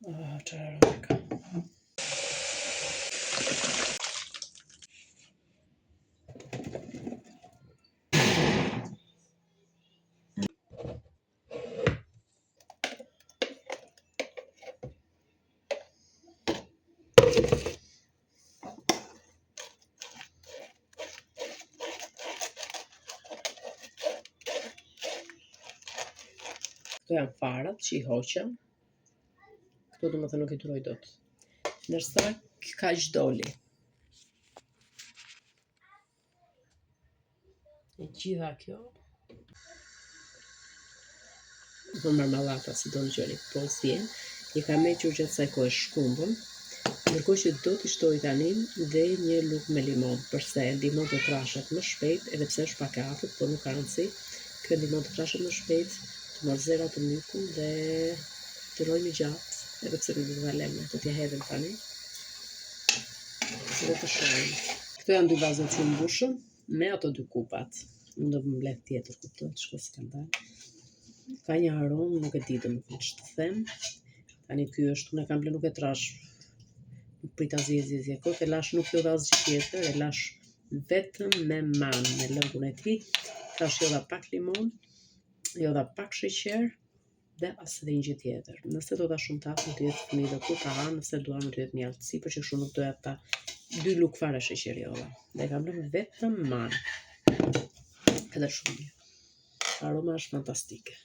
Çfarë ka? Këto janë farat që I hoqa. Këto do më thë nuk I duroj dot. Ndërsa kaq doli. E gjitha kjo. Do marmallata si do në gjëri, po s'jen. I kam hequr gjatë kësaj kohe shkumbën. Ndërkohë që do t'i shtoj tani dhe një lugë me limon, përse ndihmon të trashet më shpejt, edhe pse është pak e afërt, por nuk ka rëndësi. Kjo ndihmon të trashet më shpejt, të marrë zera të mykun dhe të rojnë gjatë, edhe pse nuk do ta lëmë, do t'ja hedhim tani. Se do të shohim. Këto janë 2 vaza që mbushëm me ato 2 kupat. Unë do më mbledh tjetër, kupton, të shkoj s'kam dalë. Ka një aromë, nuk e di domethënë ç'të them. Tani ky është, unë e kam bler nuk e trash. Nuk prita zjezje kot, e lash nuk jodha asgjë tjetër, e lash vetëm me man, me lëngun e tij. Tash jodha pak limon, jodha pak sheqer dhe as edhe një gjë tjetër. Nëse do ta shumtas mund të jetë fëmijë do ta hanë, nëse duan mund të jetë mjaft sipër që kështu nuk doja ta 2 lugë fare sheqer jodha. Dhe e kam bler vetëm man. Edhe shumë mirë. Aroma është fantastike.